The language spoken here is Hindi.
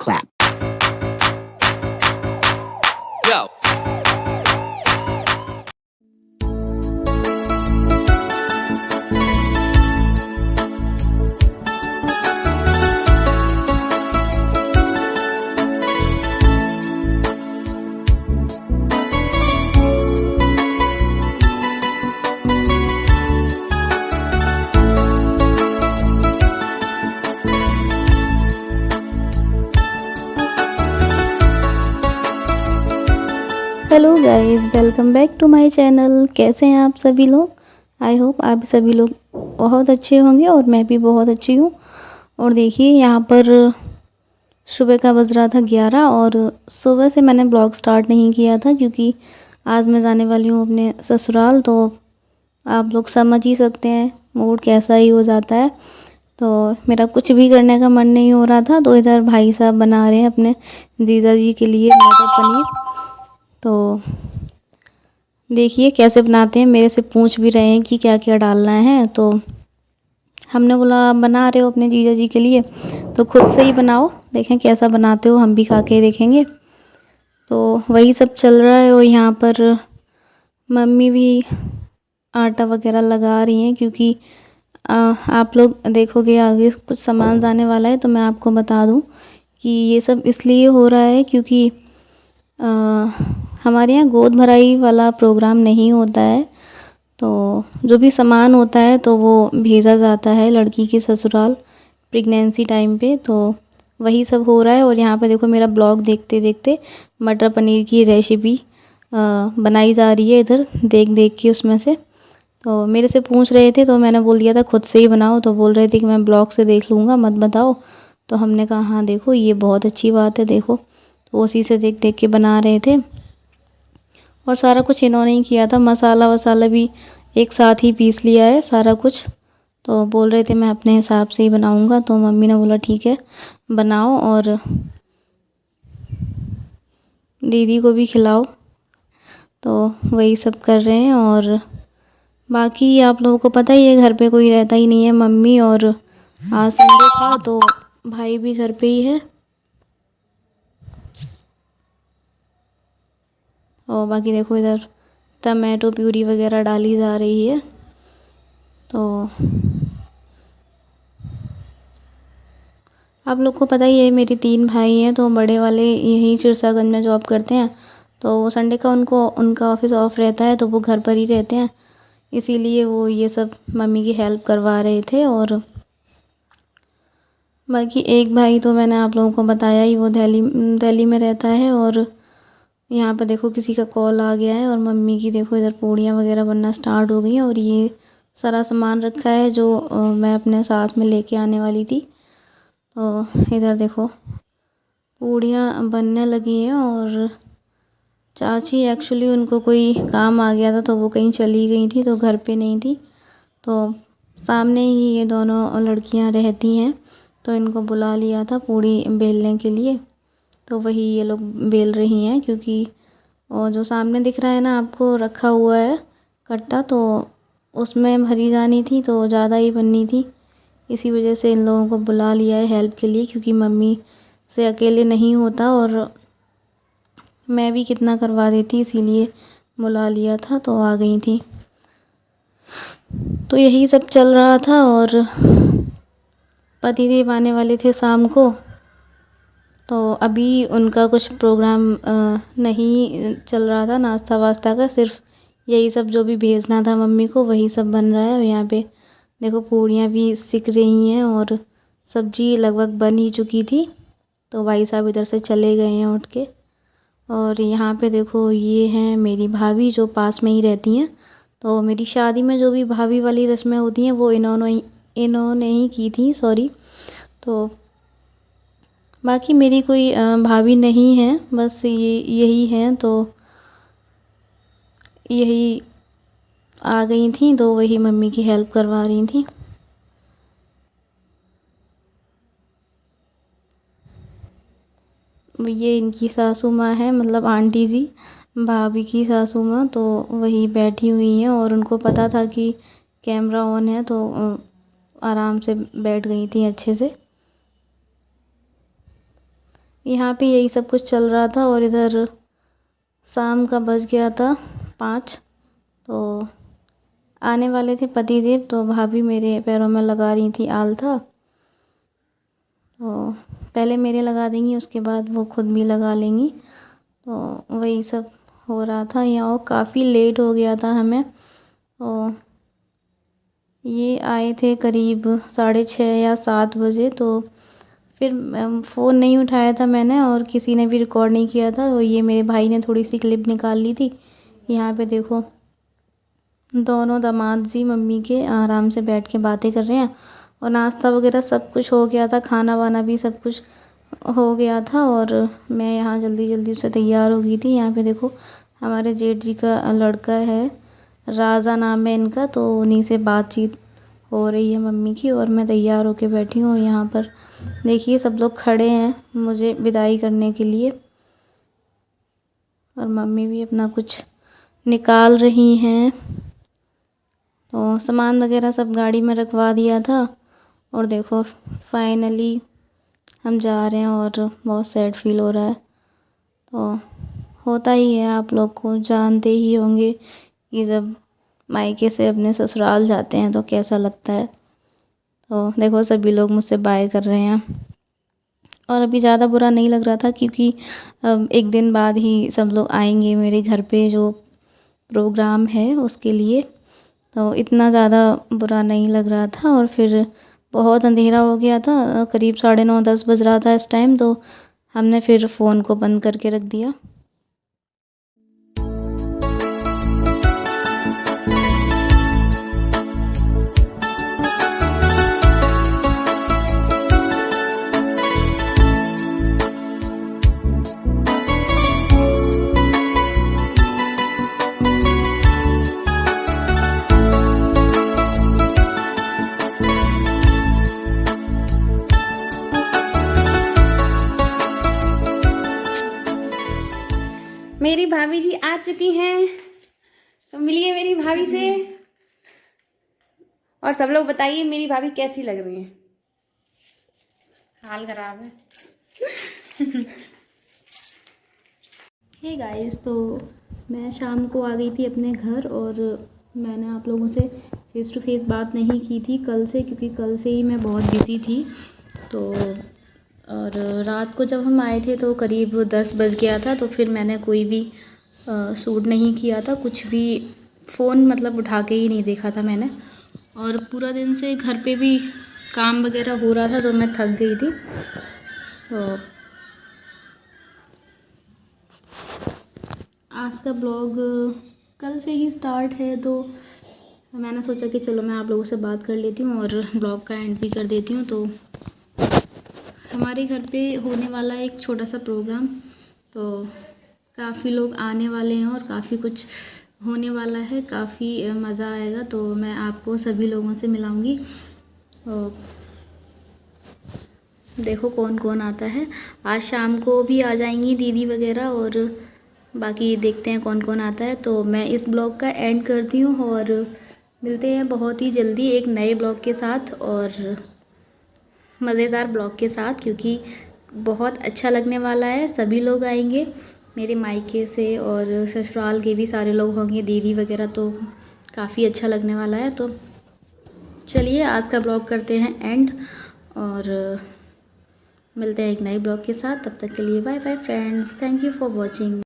clap. Go. Hello guys, welcome back to my channel. कैसे हैं आप सभी लोग? आई होप आप सभी लोग बहुत अच्छे होंगे और मैं भी बहुत अच्छी हूँ। और देखिए यहाँ पर सुबह का बज रहा था 11 और सुबह से मैंने ब्लॉग स्टार्ट नहीं किया था क्योंकि आज मैं जाने वाली हूँ अपने ससुराल। तो आप लोग समझ ही सकते हैं मूड कैसा ही हो जाता है। तो मेरा कुछ भी करने का मन नहीं हो रहा था, तो इधर भाई साहब बना रहे हैं अपने जीजा जी के लिए मटर पनीर। तो देखिए कैसे बनाते हैं, मेरे से पूछ भी रहे हैं कि क्या क्या डालना है। तो हमने बोला आप बना रहे हो अपने जीजा जी के लिए तो खुद से ही बनाओ, देखें कैसा बनाते हो, हम भी खा के देखेंगे। तो वही सब चल रहा है और यहाँ पर मम्मी भी आटा वगैरह लगा रही हैं क्योंकि आप लोग देखोगे आगे कुछ सामान जाने वाला है। तो मैं आपको बता दूं कि ये सब इसलिए हो रहा है क्योंकि हमारे यहाँ गोद भराई वाला प्रोग्राम नहीं होता है। तो जो भी सामान होता है तो वो भेजा जाता है लड़की के ससुराल प्रेगनेंसी टाइम पे। तो वही सब हो रहा है और यहाँ पे देखो मेरा ब्लॉग देखते देखते मटर पनीर की रेसिपी बनाई जा रही है इधर देख देख के उसमें से। तो मेरे से पूछ रहे थे तो मैंने बोल दिया था खुद से ही बनाओ, तो बोल रहे थे कि मैं ब्लॉग से देख लूँगा, मत बताओ। तो हमने कहा हाँ देखो ये बहुत अच्छी बात है, देखो। तो उसी से देख देख के बना रहे थे और सारा कुछ इन्होंने ही किया था, मसाला वसाला भी एक साथ ही पीस लिया है सारा कुछ। तो बोल रहे थे मैं अपने हिसाब से ही बनाऊंगा। तो मम्मी ने बोला ठीक है बनाओ और दीदी को भी खिलाओ। तो वही सब कर रहे हैं और बाकी आप लोगों को पता ही है घर पे कोई रहता ही नहीं है, मम्मी और आज संडे था तो भाई भी घर पे ही है। और बाकी देखो इधर टमाटो प्यूरी वगैरह डाली जा रही है। तो आप लोग को पता ही है मेरी 3 भाई हैं, तो बड़े वाले यहीं सिरसागंज में जॉब करते हैं। तो वो संडे का उनका ऑफिस ऑफ रहता है तो वो घर पर ही रहते हैं, इसीलिए वो ये सब मम्मी की हेल्प करवा रहे थे। और बाकी एक भाई तो मैंने आप लोगों को बताया ही, वो दिल्ली में रहता है। और यहाँ पर देखो किसी का कॉल आ गया है और मम्मी की देखो इधर पूड़ियाँ वगैरह बनना स्टार्ट हो गई हैं। और ये सारा सामान रखा है जो मैं अपने साथ में लेके आने वाली थी। तो इधर देखो पूड़ियाँ बनने लगी हैं और चाची एक्चुअली उनको कोई काम आ गया था तो वो कहीं चली गई थी, तो घर पे नहीं थी। तो सामने ही ये दोनों लड़कियां रहती हैं, तो इनको बुला लिया था पूड़ी बेलने के लिए। तो वही ये लोग बेल रही हैं क्योंकि और जो सामने दिख रहा है ना आपको रखा हुआ है कट्टा, तो उसमें भरी जानी थी तो ज़्यादा ही बननी थी, इसी वजह से इन लोगों को बुला लिया है हेल्प के लिए क्योंकि मम्मी से अकेले नहीं होता और मैं भी कितना करवा देती, इसीलिए बुला लिया था। तो आ गई थी। तो यही सब चल रहा था और पतिदेव आने वाले थे शाम को, तो अभी उनका कुछ प्रोग्राम नहीं चल रहा था नाश्ता वास्ता का, सिर्फ यही सब जो भी भेजना था मम्मी को वही सब बन रहा है। और यहाँ पे देखो पूड़ियाँ भी सिक रही हैं और सब्जी लगभग बन ही चुकी थी। तो भाई साहब इधर से चले गए हैं उठ के। और यहाँ पे देखो ये हैं मेरी भाभी जो पास में ही रहती हैं। तो मेरी शादी में जो भी भाभी वाली रस्में होती हैं वो इन्होंने ही की थी, सॉरी। तो बाकी मेरी कोई भाभी नहीं है, बस यही हैं। तो यही आ गई थी तो वही मम्मी की हेल्प करवा रही थी। ये इनकी सासू माँ है, मतलब आंटी जी, भाभी की सासू माँ। तो वही बैठी हुई हैं और उनको पता था कि कैमरा ऑन है तो आराम से बैठ गई थी अच्छे से। यहाँ पे यही सब कुछ चल रहा था और इधर शाम का बज गया था 5। तो आने वाले थे पतिदेव, तो भाभी मेरे पैरों में लगा रही थी आलता। तो पहले मेरे लगा देंगी, उसके बाद वो खुद भी लगा लेंगी। तो वही सब हो रहा था यहाँ, और काफ़ी लेट हो गया था हमें। तो ये आए थे करीब 6:30 या 7 बजे। तो फिर फ़ोन नहीं उठाया था मैंने, और किसी ने भी रिकॉर्ड नहीं किया था। और ये मेरे भाई ने थोड़ी सी क्लिप निकाल ली थी। यहाँ पे देखो, दोनों दामाद जी मम्मी के आराम से बैठ के बातें कर रहे हैं, और नाश्ता वगैरह सब कुछ हो गया था, खाना वाना भी सब कुछ हो गया था। और मैं यहाँ जल्दी जल्दी से तैयार हो गई थी। यहाँ पे देखो, हमारे जेठ जी का लड़का है, राजा नाम है इनका। तो उन्हीं से बातचीत हो रही है मम्मी की, और मैं तैयार होके बैठी हूँ। यहाँ पर देखिए सब लोग खड़े हैं मुझे विदाई करने के लिए, और मम्मी भी अपना कुछ निकाल रही हैं। तो सामान वगैरह सब गाड़ी में रखवा दिया था, और देखो फाइनली हम जा रहे हैं, और बहुत सैड फील हो रहा है। तो होता ही है, आप लोग को जानते ही होंगे कि जब मायके से अपने ससुराल जाते हैं तो कैसा लगता है। तो देखो सभी लोग मुझसे बाय कर रहे हैं, और अभी ज़्यादा बुरा नहीं लग रहा था, क्योंकि अब एक दिन बाद ही सब लोग आएंगे मेरे घर पे, जो प्रोग्राम है उसके लिए। तो इतना ज़्यादा बुरा नहीं लग रहा था। और फिर बहुत अंधेरा हो गया था, करीब 9:30-10 बज रहा था इस टाइम। तो हमने फिर फ़ोन को बंद करके रख दिया। मेरी भाभी जी आ चुकी हैं, तो मिलिए मेरी भाभी से। और सब लोग बताइए मेरी भाभी कैसी लग रही है। हाल खराब है। हे गाइस, तो मैं शाम को आ गई थी अपने घर, और मैंने आप लोगों से फ़ेस टू फेस बात नहीं की थी कल से, क्योंकि कल से ही मैं बहुत बिज़ी थी। तो और रात को जब हम आए थे तो करीब 10 बज गया था। तो फिर मैंने कोई भी शूट नहीं किया था, कुछ भी फ़ोन मतलब उठा के ही नहीं देखा था मैंने। और पूरा दिन से घर पे भी काम वगैरह हो रहा था, तो मैं थक गई थी। तो आज का ब्लॉग कल से ही स्टार्ट है, तो मैंने सोचा कि चलो मैं आप लोगों से बात कर लेती हूँ और ब्लॉग का एंड भी कर देती हूँ। तो हमारे घर पे होने वाला है एक छोटा सा प्रोग्राम, तो काफ़ी लोग आने वाले हैं और काफ़ी कुछ होने वाला है, काफ़ी मज़ा आएगा। तो मैं आपको सभी लोगों से मिलाऊंगी। देखो कौन कौन आता है। आज शाम को भी आ जाएंगी दीदी वगैरह, और बाकी देखते हैं कौन कौन आता है। तो मैं इस ब्लॉग का एंड करती हूँ, और मिलते हैं बहुत ही जल्दी एक नए ब्लॉग के साथ और मज़ेदार ब्लॉग के साथ, क्योंकि बहुत अच्छा लगने वाला है। सभी लोग आएंगे मेरे मायके से, और ससुराल के भी सारे लोग होंगे, दीदी वगैरह। तो काफ़ी अच्छा लगने वाला है। तो चलिए आज का ब्लॉग करते हैं एंड, और मिलते हैं एक नए ब्लॉग के साथ। तब तक के लिए bye bye friends, thank you for watching.